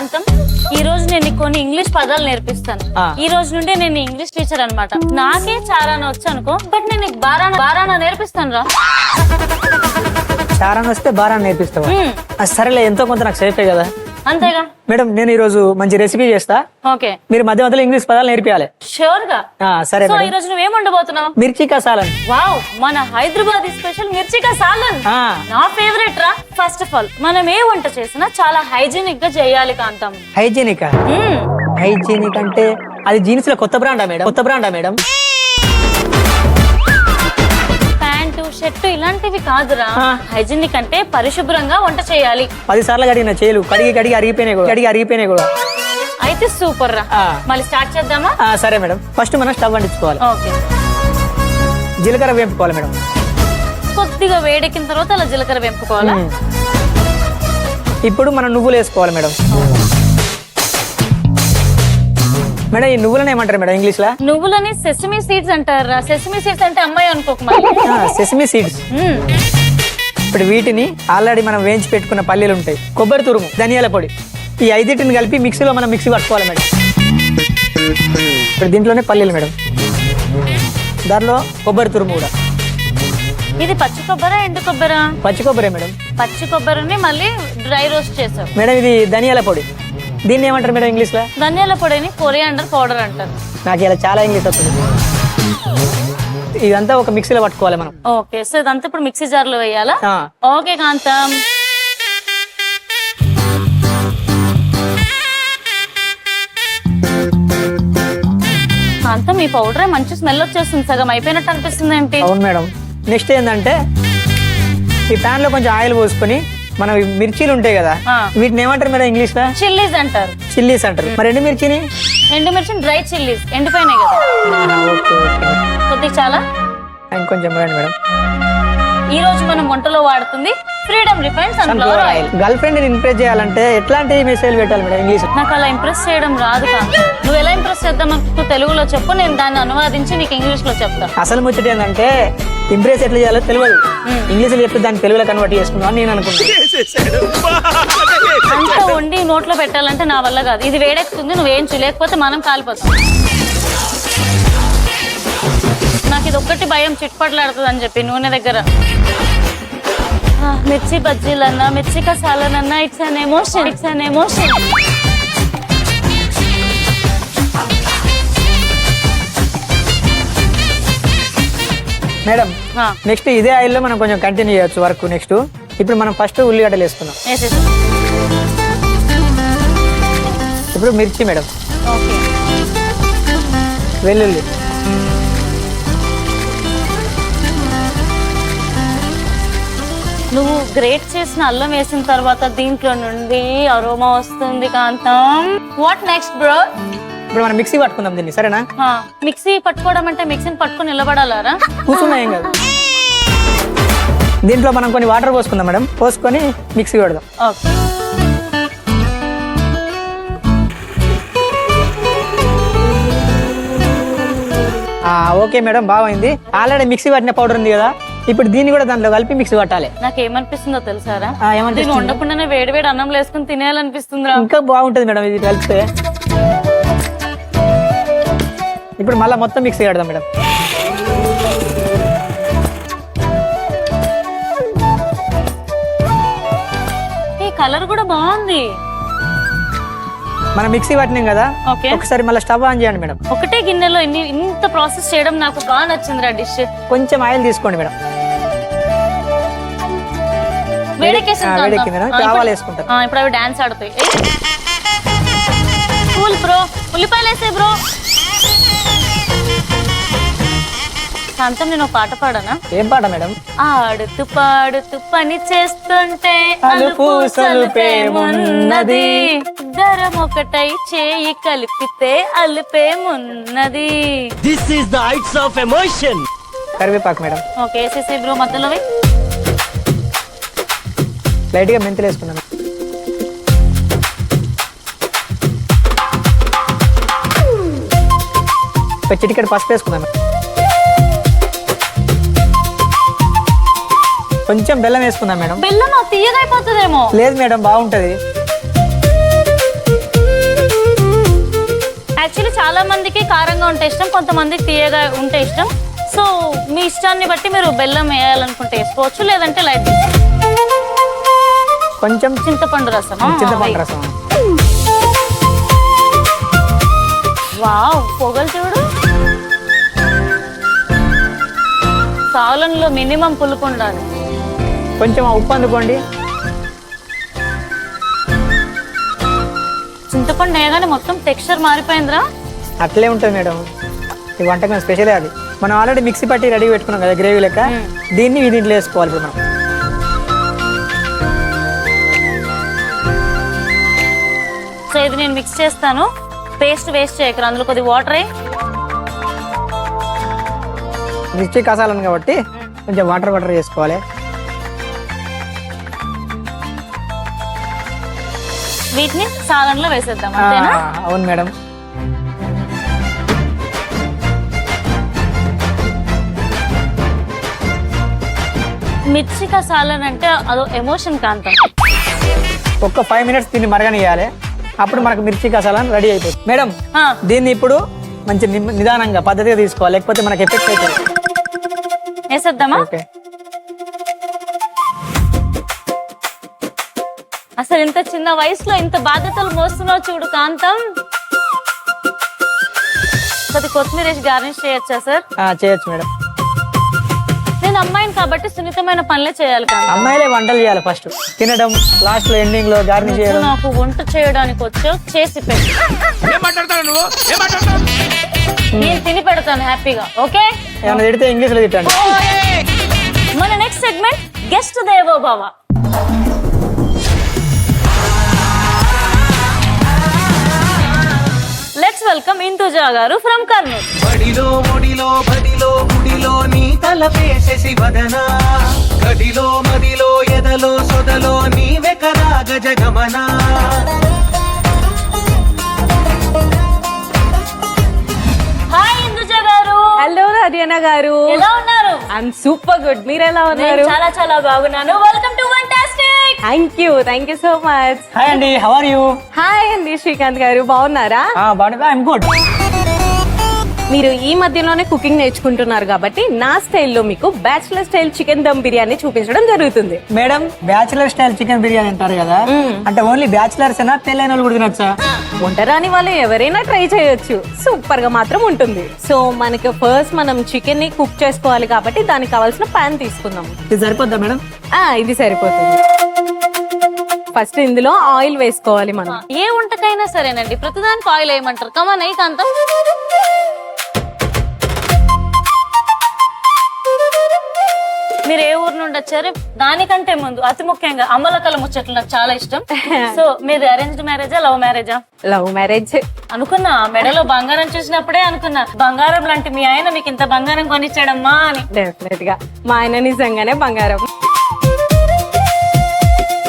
కాంతం, ఈ రోజు నేను నీకు కొన్ని ఇంగ్లీష్ పదాలు నేర్పిస్తాను. ఈ రోజు నుండి నేను ఇంగ్లీష్ టీచర్ అన్నమాట. నాకే చారాన వచ్చు అనుకో, బట్ నేను నీకు బారానా నేర్పిస్తాను రా. చారాన వస్తే బారాన నేర్పిస్తావా? సరేలే, ఎంతో కొంత నాకు సేఫే కదా. అంతేగా మేడం, నేను ఈ రోజు మంచి రెసిపీ చేస్తా. ఓకే, మీరు మధ్య మధ్యలో ఇంగ్లీష్ పదాలు నేర్పియాలి. షూర్ గా. సరే సో ఈ రోజు నువ్వేం వండబోతున్నావు? మిర్చి కా సాలన్. వావ్, మన హైదరాబాద్ స్పెషల్ మిర్చి కా సాలన్ నా ఫేవరెట్ రా. ఫస్ట్ ఆఫ్ ఆల్ మనం ఏ వంట చేసినా చాలా హైజీనిక్ గా చేయాలి కాంతం. హైజీనిక్ హైజీనిక్ అంటే అది జీన్స్ లో కొత్త బ్రాండా మేడం? ప్యాంటు షర్టు ఇలాంటివి కాదురా. హైజీనిక్ అంటే పరిశుభ్రంగా వంట చేయాలి. 10 సార్లు కడిగిన చేలు కడిగి అరిగిపోయినాయి కూడా. అయితే సూపర్ రా. మళ్ళీ స్టార్ట్ చేద్దామా? సరే మేడం. ఫస్ట్ మనం స్టవ్ అంటించుకోవాలి. ఓకే, జీలకర్ర వేపుకోవాలి మేడం. కొద్దిగా వేడెక్కిన తర్వాత అలా జీలకర్ర వేపుకోవాలా? ఇప్పుడు మనం నువ్వులు వేసుకోవాలి మేడం. మేడం, ఈ నువ్వులను ఏమంటారు మేడం ఇంగ్లీష్ లో? నువ్వులని సెసమీ సీడ్స్ అంటారా. సెసమీ సీడ్స్ అంటే అమ్మాయి అనుకోక మరి. Sesame seeds. ఇప్పుడు వీటిని ఆల్రెడీ మనం వేయించి పెట్టుకున్న పల్లీలు ఉంటాయి, కొబ్బరి తురుము, ధనియాల పొడి, ఈ 5 కలిపి మిక్సీలో మనం మిక్సీ పట్టుకోవాలి మేడం. ఇప్పుడు దీంట్లోనే పల్లీలు మేడం, దానిలో కొబ్బరి తురుము కూడా. ఇది పచ్చి కొబ్బరా ఎండు కొబ్బరా? పచ్చి కొబ్బరే మేడం. పచ్చి కొబ్బరిని మళ్ళీ డ్రై రోస్ట్ చేసావు మేడం. ఇది ధనియాల పొడి. దీన్ని ఏమంటారు మేడం ఇంగ్లీష్ లో? ధనియాల పొడిని కొరియాండర్ పౌడర్ అంటారు. నాకు ఇలా చాలా ఇంగ్లీష్ వస్తుంది. ఇదంతా ఒక మిక్సీలో పట్టుకోవాలి మనం. ఓకే, సో ఇదంతా ఇప్పుడు మిక్సీ జార్ లో వేయాలా? ఓకే కాంతం. కాంతం, ఈ పౌడర్ మంచి స్మెల్ వచ్చేస్తుంది. సగం అయిపోయినట్టు అనిపిస్తుంది ఏంటి? అవును మేడం. నెక్స్ట్ ఏంటంటే ఈ ప్యాన్ లో కొంచెం ఆయిల్ పోసుకొని మనం మిర్చీలు ఉంటాయి కదా, వీటిని ఏమంటారు మేడం ఇంగ్లీష్ లో? చిల్లీస్ అంటారు. చిల్లీస్ అంటారు. మరి ఎండుమిర్చిని డ్రై చిల్లీస్, ఎండిపోయినాయి కదా. కొద్దిగా చాలా ఇంకొంచెం మేడం. ఈ రోజు మనం వంటలో వాడుతుంది freedom refined sunflower oil. Girl friend ని ఇంప్రెస్ చేయాలంటే ఎట్లాంటి మెసేజ్ పెట్టాలి మేడం ఇంగ్లీష్? నాకు అలా ఇంప్రెస్ చేయడం రాదు కాదు. నువ్వు ఎలా ఇంప్రెస్ చేద్దామని తెలుగులో చెప్పు, నేను దాన్ని అనువాదించి నీకు ఇంగ్లీష్ లో చెప్తా. అసలు ముచ్చట ఏంటంటే ఇంప్రెస్ ఎట్లా చేయాలో తెలియదు. ఇంగ్లీష్ లో చెప్తే దాన్ని తెలుగులో కన్వర్ట్ చేసుకున్నాను నేను అనుకుంటున్నాను. అంత వండి నోట్లో పెట్టాలంటే నా వల్ల కాదు. ఇది వేడెక్కుతుంది, నువ్వేంచు, లేకపోతే మనం కాలిపోతాం. నాకు ఇది ఒక్కటి భయం, చిట్పట్లాడుతుంది అని చెప్పి నూనె దగ్గర. మిర్చి బజ్జీలన్నా మిర్చి కసాలనన్నా it's an emotion. Madam, next ఇదే ఆయిల్ లో మనం కొంచెం కంటిన్యూ చేయొచ్చు వర్క్. నెక్స్ట్ ఇప్పుడు మనం ఫస్ట్ ఉల్లిగడ్డలు వేసుకున్నాం. ఇప్పుడు మిర్చి మేడం, వెల్లుల్లి, నువ్వు గ్రేట్ చేసిన అల్లం వేసిన తర్వాత దీంట్లో నుండి అరోమా వస్తుంది కాంతం. What next bro? ఇప్పుడు మనం మిక్సీ పట్టుకుందాం దీన్ని, సరేనా? మిక్సీ పట్టుకోవడం అంటే మిక్సీని పట్టుకొని నిలబడాలారా? కూర్చున్నాం ఏం కాదు. దీంట్లో మనం కొన్ని వాటర్ పోసుకుందాం మేడం. పోసుకొని మిక్సీ పెడదాం. ఓకే మేడం, బాగుంది. ఆల్రెడీ మిక్సీ పట్టిన పౌడర్ ఉంది కదా, ఇప్పుడు దీన్ని కూడా దాంట్లో కలిపి మిక్సీ పట్టాలి. నాకు ఏమనిపిస్తుందో తెలుసారా? దీన్ని వండకుండానే వేడి వేడి అన్నం వేసుకుని తినేయాలనిపిస్తుందిరా. ఇంకా బాగుంటుంది మేడం ఇది కలిపితే. ఇప్పుడు మళ్ళీ మొత్తం మిక్సీ పెడదాం మేడం. ఈ కలర్ కూడా బాగుంది. మనం మిక్సీ పట్టినాం కదా, ఒకసారి మళ్ళీ స్టవ్ ఆన్ చేయండి మేడం. ఒకటే గిన్నెలో ఇంత ప్రాసెస్ చేయడం నాకు బాగా నచ్చింది రా డిష్. కొంచెం ఆయిల్ తీసుకోండి మేడం. వేడెక్కింది మేడం, ఆవాలు వేసుకుంటాం. ఇప్పుడు అవి డాన్స్ ఆడుతాయి. కూల్ బ్రో, ఉల్లిపాయలు వేసే బ్రో. కాంతం, నేను ఒక పాట పాడనా? ఏం పాట మేడం? ఆడుతూ పాడుతూ పని చేస్తుంటే అలుపు సలుపేమున్నది, ఇద్దరం ఒకటై చేయి కలిపితే అలుపేమున్నది. This is the heights of emotion. కరివేపాకు మేడం. ఓకే, వేసేసి బ్రో. మధ్యలో లైట్ గా మెంతులు వేసుకున్నాం. చిటికెడు పసుపు వేసుకున్నాం. కొంచెం బెల్లం వేసుకుందాం మేడం. బెల్లం తీయగా అయిపోతుందేమో. లేదు మేడం, బాగుంటది. యాక్చువల్లీ చాలా మందికి కారంగా ఉంటే ఇష్టం, కొంతమందికి తీయగా ఉంటే ఇష్టం. సో మీ ఇష్టాన్ని బట్టి మీరు బెల్లం వేయాలనుకుంటే వేసుకోవచ్చు, లేదంటే లైట్ కొంచెం చింతపండు రసం. చింతపండు రసం. వావ్, పొగలు చూడు. సాలంలో మినిమం పులుపు ఉండాలి. కొంచెం ఉప్పు అందుకోండి. చింతపండు వేయగానే మొత్తం టెక్స్చర్ మారిపోయిందిరా. అట్లే ఉంటుంది మేడం, ఈ వంటకం స్పెషలే అది. మనం ఆల్రెడీ మిక్సీ పట్టి రెడీ పెట్టుకున్నాం కదా గ్రేవీ లెక్క, దీన్ని దీంట్లో వేసుకోవాలి ఇప్పుడు మనం. సో ఇది నేను మిక్స్ చేస్తాను, పేస్ట్ వేస్ట్ చేయకరు, అందులో కొద్ది వాటర్ అయ్యి. మిర్చి కసాలను కాబట్టి కొంచెం వాటర్ చేసుకోవాలి. వీటిని సాలన్లో వేసేద్దాం అంతేనా? అవును మేడం. మిర్చి కసాలన్ అంటే అదో ఎమోషన్ కాంతం. ఒక్క 5 minutes దీన్ని మరగనియాలి, అప్పుడు మనకు మిర్చి కసాలను రెడీ అయిపోతుంది మేడం. ఆ, దీన్ని ఇప్పుడు మంచి నిదానంగా పద్ధతిగా తీసుకోవాలి, లేకపోతే మనకి ఎఫెక్ట్ అవుతుంది. వేసేద్దామా? ఓకే. అసలు ఇంత చిన్న వయసులో ఇంత బాధ్యతలు మోస్తున్నావు చూడు కాంతం. కొద్ది కొత్తిమీర వేసి గార్నిష్ చేయొచ్చా సార్? చేయొచ్చు మేడం. నేను అమ్మాయిని కాబట్టి సున్నితమైన పనులే చేయాలి కాంతం. అమ్మాయిలే వంటలు చేయాలి, ఫస్ట్ తినడం, లాస్ట్ లో ఎండింగ్ లో గార్నిష్ చేయడం. నాకు వంట చేయడానికి వచ్చో చేసి పెట్టు, నేను తిని పెడతాను హ్యాపీగా. ఓకే, ఏమైనా తిడితే ఇంగ్లీష్ లో తిట్టండి. మన నెక్స్ట్ సెగ్మెంట్ గెస్ట్ దేవో భవ. లెట్స్ వెల్కమ్ ఇంతుజా గారు ఫ్రమ్ కర్నూలు. బడిలో ఒడిలో బడిలో గుడిలో నీ తలపేసేసి వదనా, గడిలో మదిలో ఎదలో సొదలో నీవే కదా గజగమనా. హాయ్ ఇంతుజా గారు. హలో హరియానా గారు, ఎలా ఉన్నారు? I'm super good. మీరు ఎలా నేను ఉన్నారు? చాలా చాలా బాగున్నాను. Welcome to fantastic. Thank you so much. Hi అండి, హౌ ఆర్ యూ? హాయ్ అండి శ్రీకాంత్ గారు, బాగున్నారా? బాగున్నా, ఐఎమ్ గుడ్. మీరు ఈ మధ్యలోనే కుకింగ్ నేర్చుకుంటున్నారు కాబట్టి నా స్టైల్లో మీకు bachelor style chicken dum biryani చూపించడం జరుగుతుంది. Madam, bachelor style chicken biryani అంటారు కదా, అంటే ఓన్లీ బ్యాచులర్స్ ఏనా, పెళ్ళైన వాళ్ళు కూడా తినొచ్చా? వంటరాని వాళ్ళు ఎవరైనా ట్రై చేయొచ్చు, సూపర్ గా మాత్రం ఉంటుంది. సో మనకి ఫస్ట్ మనం చికెన్ ని కుక్ చేసుకోవాలి కాబట్టి దానికి కావాల్సిన పాన్ తీసుకుందాం. ఇది సరిపోద్దా మేడం? ఇది సరిపోతుంది. ఫస్ట్ ఇందులో ఆయిల్ వేసుకోవాలి మనం. ఏ వంటకైనా సరేనండి, ప్రతిదానికి ఆయిల్ వేయమంటారు. కమాన్ అయ్యి కాంతం. మీరు ఏ ఊరు నుండి వచ్చారు? దానికంటే ముందు అతి ముఖ్యంగా అమ్మలకల ముచ్చట్లు నాకు చాలా ఇష్టం. సో మీది అరేంజ్డ్ మ్యారేజా, లవ్ మ్యారేజా? Love marriage. అనుకున్నా, మెడలో బంగారం చూసినప్పుడే అనుకున్నా, బంగారం లాంటి మీ ఆయన మీకు ఇంత బంగారం కొనిచ్చాడమ్మా అని. డెఫినెట్ గా మా ఆయన నిజంగానే బంగారం.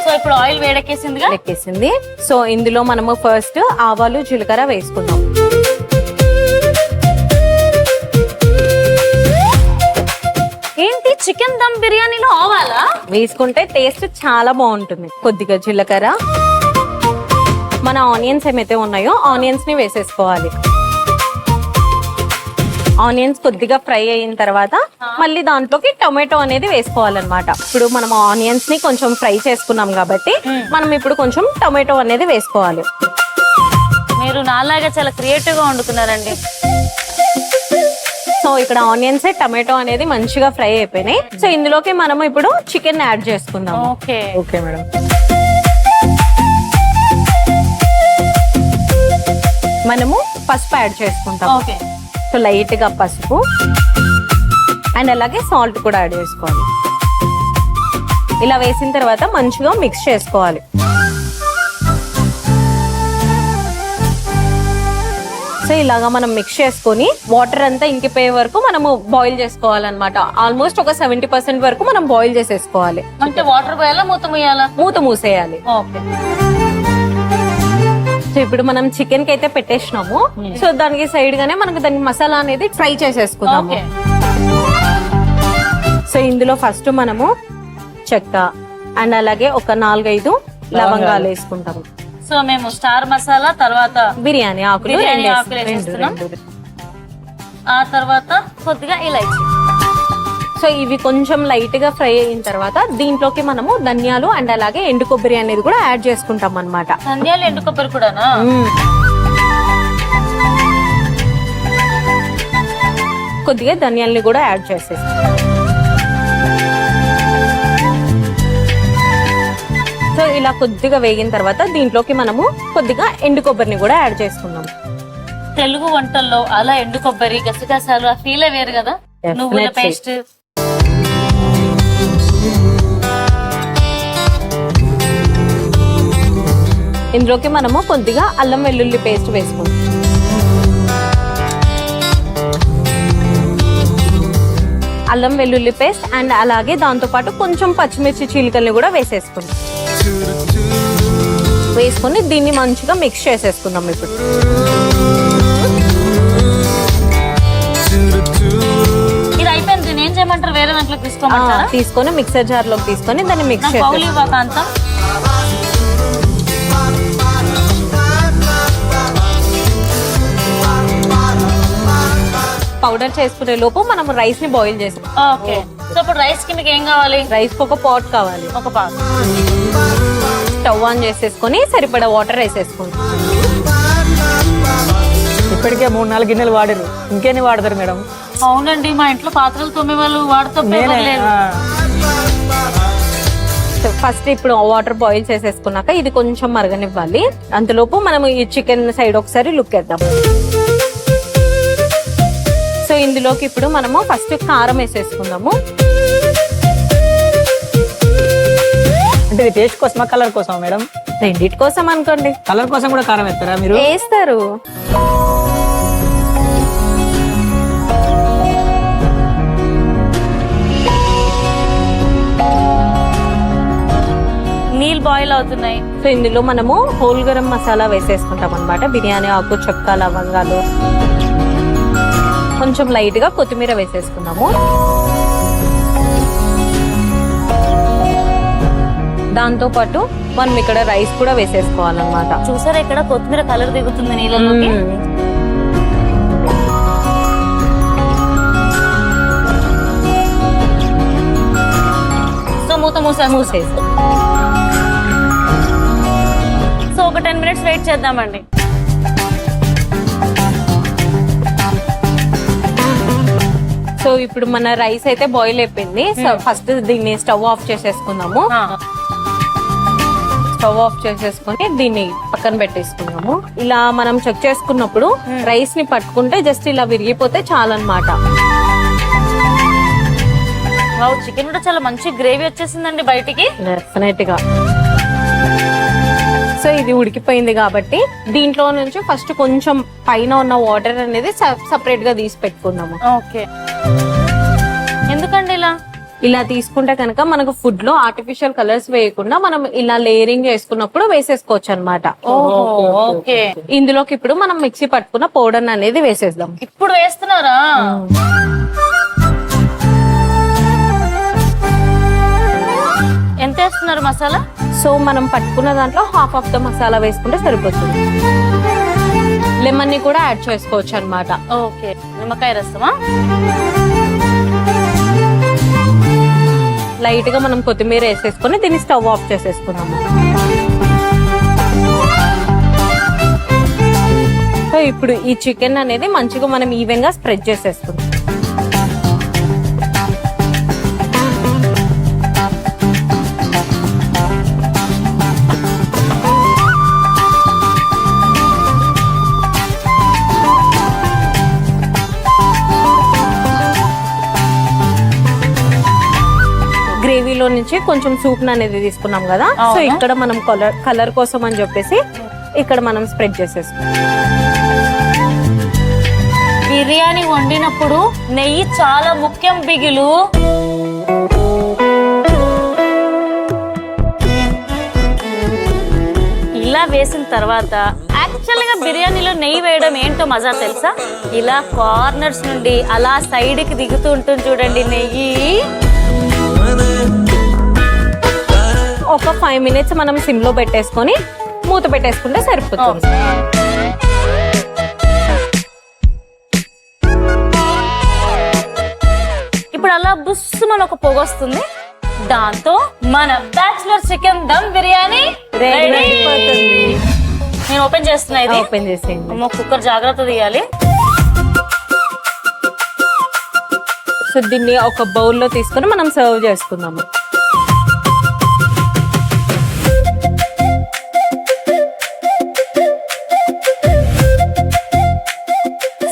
సో ఇప్పుడు ఆయిల్ వేడెక్కేసిందిగా? లెక్కేసింది. సో ఇందులో మనము ఫస్ట్ ఆవాలు జీలకర్ర వేసుకుందాం. ఏంటి చికెన్ దమ్ బిర్యానీలో ఆవాలా? వేసుకుంటే టేస్ట్ చాలా బాగుంటుంది. కొద్దిగా జీలకర్ర, మన ఆనియన్స్ ఏమైతే ఉన్నాయో ఆనియన్స్ ని వేసేసుకోవాలి. ఆనియన్స్ కొద్దిగా ఫ్రై అయిన తర్వాత మళ్ళీ దాంట్లోకి టొమాటో అనేది వేసుకోవాలన్నమాట. ఇప్పుడు మనం ఆనియన్స్ ని కొంచెం ఫ్రై చేసుకున్నాం కాబట్టి మనం ఇప్పుడు కొంచెం టొమాటో అనేది వేసుకోవాలి. మీరు నాలాగా చాలా క్రియేటివ్ గా వండుతున్నారండి. సో ఇక్కడ ఆనియన్స్ టమాటో అనేది మంచిగా ఫ్రై అయిపోయినాయి. సో ఇందులోకి మనము ఇప్పుడు చికెన్ యాడ్ చేసుకుందాం. Okay okay madam. మనము పసుపు యాడ్ చేసుకుంటాం. ఓకే. సో లైట్ గా పసుపు అండ్ అలాగే సాల్ట్ కూడా యాడ్ చేసుకోవాలి. ఇలా వేసిన తర్వాత మంచిగా మిక్స్ చేసుకోవాలి. సో ఇలాగా మనం మిక్స్ చేసుకొని వాటర్ అంతా ఇంకిపోయే వరకు మనము బాయిల్ చేసుకోవాలన్నమాట. ఆల్మోస్ట్ ఒక 70% వరకు మనం బాయిల్ చేసేసుకోవాలి. అంటే వాటర్ పోయాలా, మూత మూయాలా? మూత మూసేయాలి. ఓకే. సో ఇప్పుడు మనం చికెన్ కి అయితే పెట్టేసినాము. సో దానికి సైడ్ గానే మనకు దాని మసాలా అనేది ఫ్రై చేసేసుకుందాము. ఓకే. సో ఇందులో ఫస్ట్ మనము చెక్క అండ్ అలాగే ఒక 4-5 లవంగాలు వేసుకుంటాము. సో మేము స్టార్ మసాలా తర్వాత బిర్యానీ ఆకులు బిర్యానీ రెండు ఆకులు రెండు వేసేస్తున్నాం. రెండు. ఆ తర్వాత కొద్దిగా ఇలాచి. సో ఇవి కొంచెం లైట్ గా ఫ్రై అయిన తర్వాత దీంట్లోకి మనము ధనియాలు అండ్ అలాగే ఎండు కొబ్బరి అనేది కూడా యాడ్ చేసుకుంటాం అన్నమాట. ధనియాలు ఎండు కొబ్బరి కూడానా? కొద్దిగా ధనియాల్ని కూడా యాడ్ చేసేసి సో ఇలా కొద్దిగా వేగిన తర్వాత దీంట్లోకి మనము కొద్దిగా ఎండు కొబ్బరిని కూడా యాడ్ చేసుకున్నాం. తెలుగు వంటల్లో అలా ఎండు కొబ్బరి గసగసాలు ఆ ఫీలే వేరు కదా. నువ్వుల Definitely. పేస్ట్, ఇందులోకి మనము కొద్దిగా అల్లం వెల్లుల్లి పేస్ట్ వేసుకుంటాం. అల్లం వెల్లుల్లి పేస్ట్ అండ్ అలాగే దాంతో పాటు కొంచెం పచ్చిమిర్చి చీలికల్ని కూడా వేసేసుకుంటాం. వేసుకొని దీన్ని మంచిగా మిక్స్ చేసేసుకుందాం. ఇప్పుడు ఇది అయిపోయింది. దీన్ని ఏం చేయమంటారు? వేరే దాంట్లోకి తీసుకోమంటారా? తీసుకొని మిక్సర్ జార్ లోకి తీసుకొని దాన్ని మిక్స్ నాకు బౌల్ చేసేసుకుందాం. ఇవ్వక అంతా. పౌడర్ చేసుకునే లోపు మనం రైస్ ని బాయిల్ చేస్తాం. ఓకే. సో ఇప్పుడు రైస్ కి మీకు ఏం కావాలి? రైస్ కి ఒక పాట్ కావాలి. ఒక పావు. స్టవ్ ఆన్ చేసేసుకొని సరిపడా వాటర్ వేసేసుకుంటాం. ఇప్పటికే 3-4 గిన్నెలు వాడారు, ఇంకేన్ని వాడతారు మేడం? అవునండి, మా ఇంట్లో పాత్రలు తోమే వాళ్ళు వాడుతూ నేనే లేదు. ఫస్ట్ ఇప్పుడు వాటర్ బాయిల్ చేసేసుకున్నాక ఇది కొంచెం మరగనివ్వాలి. అంతలోపు మనం ఈ చికెన్ సైడ్ ఒకసారి లుక్ వేద్దాం. సో ఇందులోకి ఇప్పుడు మనము ఫస్ట్ కారం వేసేసుకుందాము. అంటే ఇది టేస్ట్ కోసమా కలర్ కోసమా మేడం? రెండిటి కోసం అనుకోండి. కలర్ కోసం కూడా కారం వేస్తారా మీరు? వేస్తారు. నీళ్ళు బాయిల్ అవుతున్నాయి. సో ఇందులో మనము హోల్ గరం మసాలా వేసేసుకుంటాం అన్నమాట. బిర్యానీ ఆకు, చెక్క, లవంగాలు, కొంచెం లైట్ గా కొత్తిమీర వేసేసుకున్నాము. దాంతో పాటు మనం ఇక్కడ రైస్ కూడా వేసేసుకోవాలన్నమాట. చూసారా ఇక్కడ కొత్తిమీర కలర్ దిగుతుంది నీళ్ళలోకి. సో మూత మూసేసి. సో ఒక 10 minutes వెయిట్ చేద్దామండి. సో ఇప్పుడు మన రైస్ అయితే బాయిల్ అయిపోయింది. సో ఫస్ట్ దీన్ని స్టవ్ ఆఫ్ చేసేసుకుందాము. స్టవ్ ఆఫ్ చేసేసుకొని దీన్ని పక్కన పెట్టేసుకున్నాము. ఇలా మనం చెక్ చేసుకున్నప్పుడు రైస్ ని పట్టుకుంటే జస్ట్ ఇలా విరిగిపోతే చాలన్నమాట. వావ్, చికెన్ కూడా చాలా మంచి గ్రేవీ వచ్చేసిందండి బయటికి. డెఫినెట్ గా. సో ఇది ఉడికిపోయింది కాబట్టి దీంట్లో నుంచి ఫస్ట్ కొంచెం పైన ఉన్న వాటర్ అనేది సపరేట్ గా తీసి పెట్టుకున్నాము. ఓకే. ఎందుకండి ఇలా? ఇలా తీసుకుంటే కనుక మనకు ఫుడ్ లో ఆర్టిఫిషియల్ కలర్స్ వేయకుండా మనం ఇలా లేయరింగ్ చేసుకున్నప్పుడు వేసేసుకోవచ్చు అన్నమాట. ఓకే. ఇందులోకి ఇప్పుడు మనం మిక్సీ పట్టుకున్న పౌడర్ అనేది వేసేద్దాం. ఇప్పుడు వేస్తున్నారా? ఎంత వేస్తున్నారు మసాలా? సో మనం పట్టుకున్న దాంట్లో హాఫ్ ఆఫ్ ద మసాలా వేసుకుంటే సరిపోతుంది. లెమన్ ని కూడా యాడ్ చేసుకోవచ్చు అన్నమాట. ఓకే. నిమ్మకాయ రసమా? లైట్ గా మనం కొత్తిమీర వేసేసుకొని దీన్ని స్టవ్ ఆఫ్ చేసేసుకున్నాము. సో ఇప్పుడు ఈ చికెన్ అనేది మంచిగా మనం ఈవెన్ గా స్ప్రెడ్ చేసేసుకుందాం. గ్రేవీలో నుంచి కొంచెం సూప్ అనేది తీసుకున్నాం కదా. సో ఇక్కడ మనం కలర్ కోసం అని చెప్పేసి ఇక్కడ మనం స్ప్రెడ్ చేసేసుకున్నాం. బిర్యానీ వండినప్పుడు నెయ్యి చాలా ముఖ్యం బిగులు. ఇలా వేసిన తర్వాత యాక్చువల్ గా బిర్యానీలో నెయ్యి వేయడం ఏంటో మజా తెలుసా? ఇలా కార్నర్స్ నుండి అలా సైడ్ కి దిగుతూ ఉంటుంది చూడండి నెయ్యి. ఒక 5 minutes మనం సిమ్ లో పెట్టేసుకొని మూత పెట్టేసుకుంటే సరిపోతుంది. ఇప్పుడు అలా బుస్సుమని ఒక పొగ వస్తుంది, దాంతో మన bachelor chicken dum biryani ready అయిపోతుంది. నేను ఓపెన్ చేస్తున్నా, ఇది ఓపెన్ చేసేయండి. అమ్మో, కుక్కర్ జాగ్రత్త తీయాలి. సో దీన్ని ఒక బౌల్లో తీసుకొని మనం సర్వ్ చేసుకుందాము.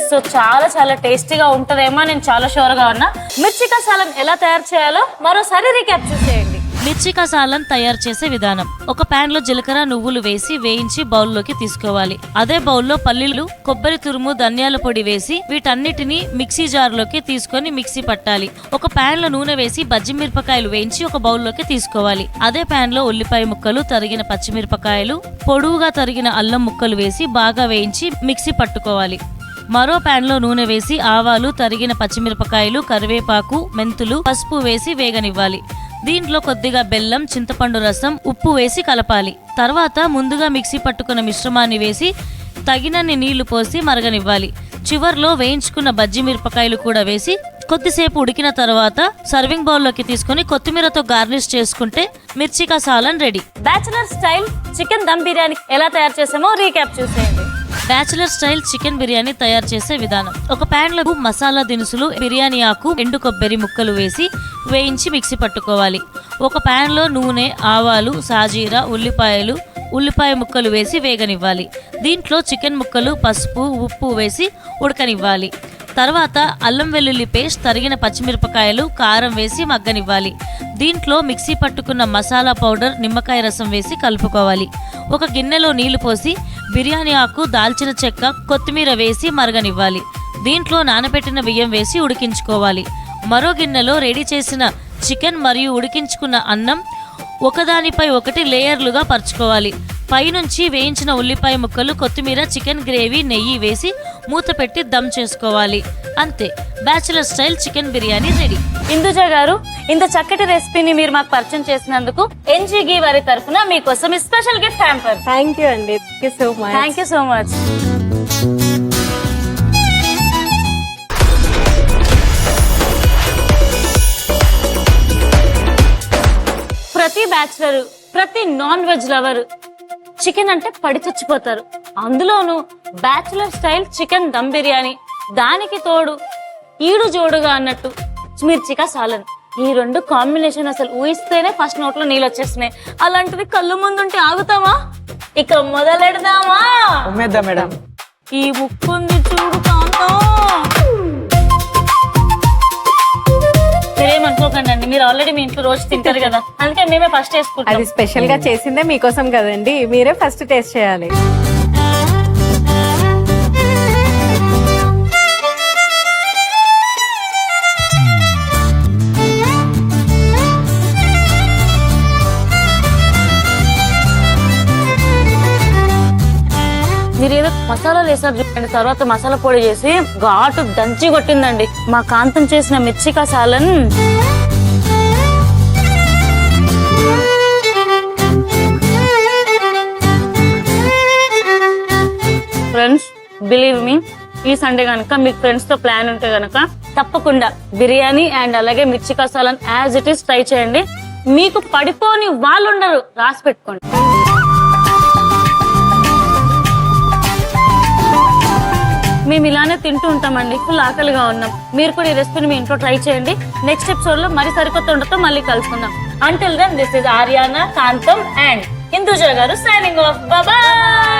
సో చాలా చాలా టేస్టీగా ఉంటదేమో, నేను చాలా షూర్ గా ఉన్నా. మిర్చికా సాలన్ ఎలా తయారు చేయాలో మరోసారి రీక్యాప్ చేసేయండి. మిర్చికా సాలన్ తయారు చేసే విధానం: ఒక పాన్ లో జీలకర్ర నువ్వులు వేసి వేయించి బౌల్లోకి తీసుకోవాలి. అదే బౌల్లో పల్లీలు, కొబ్బరి తురుము, ధనియాల పొడి వేసి వీటన్నిటిని మిక్సీ జార్లోకి తీసుకొని మిక్సీ పట్టాలి. ఒక పాన్ లో నూనె వేసి బజ్జి మిరపకాయలు వేయించి ఒక బౌల్లోకి తీసుకోవాలి. అదే పాన్ లో ఉల్లిపాయ ముక్కలు, తరిగిన పచ్చిమిరపకాయలు, పొడువుగా తరిగిన అల్లం ముక్కలు వేసి బాగా వేయించి మిక్సీ పట్టుకోవాలి. మరో పాన్ లో నూనె వేసి ఆవాలు, తరిగిన పచ్చిమిరపకాయలు, కరివేపాకు, మెంతులు, పసుపు వేసి వేగనివ్వాలి. దీంట్లో కొద్దిగా బెల్లం, చింతపండు రసం, ఉప్పు వేసి కలపాలి. తర్వాత ముందుగా మిక్సీ పట్టుకున్న మిశ్రమాన్ని వేసి తగినన్ని నీళ్లు పోసి మరగనివ్వాలి. చివర్లో వేయించుకున్న బజ్జి మిరపకాయలు కూడా వేసి కొద్దిసేపు ఉడికిన తర్వాత సర్వింగ్ బౌల్లోకి తీసుకుని కొత్తిమీరతో గార్నిష్ చేసుకుంటే మిర్చికా సాలన్ ready. Bachelor style chicken dum biryani ఎలా తయారు చేసామో రీక్యాప్ చూసేయండి. బ్యాచులర్ స్టైల్ చికెన్ బిర్యానీ తయారు చేసే విధానం: ఒక పాన్ లో మసాలా దినుసులు, బిర్యానీ ఆకు, ఎండు కొబ్బరి ముక్కలు వేసి వేయించి మిక్సీ పట్టుకోవాలి. ఒక పాన్ లో నూనె, ఆవాలు, సాజీరా, ఉల్లిపాయ ముక్కలు వేసి వేగనివ్వాలి. దీంట్లో చికెన్ ముక్కలు, పసుపు, ఉప్పు వేసి ఉడకనివ్వాలి. తర్వాత అల్లం వెల్లుల్లి పేస్ట్, తరిగిన పచ్చిమిరపకాయలు, కారం వేసి మగ్గనివ్వాలి. దీంట్లో మిక్సీ పట్టుకున్న మసాలా పౌడర్, నిమ్మకాయ రసం వేసి కలుపుకోవాలి. ఒక గిన్నెలో నీళ్లు పోసి బిర్యానీ ఆకు, దాల్చిన చెక్క, కొత్తిమీర వేసి మరగనివ్వాలి. దీంట్లో నానబెట్టిన బియ్యం వేసి ఉడికించుకోవాలి. మరో గిన్నెలో రెడీ చేసిన చికెన్ మరియు ఉడికించుకున్న అన్నం ఒకదానిపై ఒకటి లేయర్లుగా పరుచుకోవాలి. పైనుంచి వేయించిన ఉల్లిపాయ ముక్కలు, కొత్తిమీర, చికెన్ గ్రేవీ, నెయ్యి వేసి మూత పెట్టి దమ్ చేసుకోవాలి. అంతే, bachelor style chicken biryani ready. Induja గారు, ఇంత చక్కటి రెసిపీని మీరు మాకు పరిచయం చేసినందుకు ఎన్జీగి వారి తరఫున మీకోసం special gift hamper. Thank you అండి. Thank you so much. ప్రతి బ్యాచులర్, ప్రతి నాన్ వెజ్ లవర్ చికెన్ అంటే పడి చచ్చిపోతారు. అందులోనూ bachelor style chicken dum biryani, దానికి తోడు ఈడు జోడుగా అన్నట్టు మిర్చికా సాలన్. ఈ రెండు కాంబినేషన్ అసలు ఊహిస్తేనే ఫస్ట్ నోట్లో నీళ్ళు వచ్చేస్తున్నాయి. అలాంటిది కళ్ళు ముందుంటే ఆగుతామా? ఇక మొదలెడదామా? మేడం. ఈ ముక్కుంది చూడు కాంతం. మీరేమనుకోకండి అండి, మీరు ఆల్రెడీ మీ ఇంట్లో రోజు తింటారు కదా, అందుకే మేమే ఫస్ట్ వేసుకుంటాం. అది స్పెషల్ గా చేసిందే మీకోసం కదండి, మీరే ఫస్ట్ టేస్ట్ చేయాలి. మీరు ఏదో మసాలాలు వేసారు చూడండి, తర్వాత మసాలా పొడి చేసి ఘాటు దంచి కొట్టిందండి మా కాంతం చేసిన మిర్చికా సాలన్. ఫ్రెండ్స్, బిలీవ్ మీ, ఈ సండే కనుక మీకు ఫ్రెండ్స్ తో ప్లాన్ ఉంటే గనక తప్పకుండా బిర్యానీ అండ్ అలాగే మిర్చికా సాలన్ యాజ్ ఇట్ ఈస్ ట్రై చేయండి. మీకు పడిపోని వాళ్ళు ఉండరు, రాసి పెట్టుకోండి. మేము ఇలానే తింటూ ఉంటామండి, ఫుల్ ఆకలిగా ఉన్నాం. మీరు కూడా ఈ రెసిపీని మీ ఇంట్లో ట్రై చేయండి. నెక్స్ట్ ఎపిసోడ్ లో మరి సరికొత్త వంటతో మళ్ళీ కలుసుకుందాం. Until then, this is Aryana, Kantam and Hinduja garu signing off. Bye bye.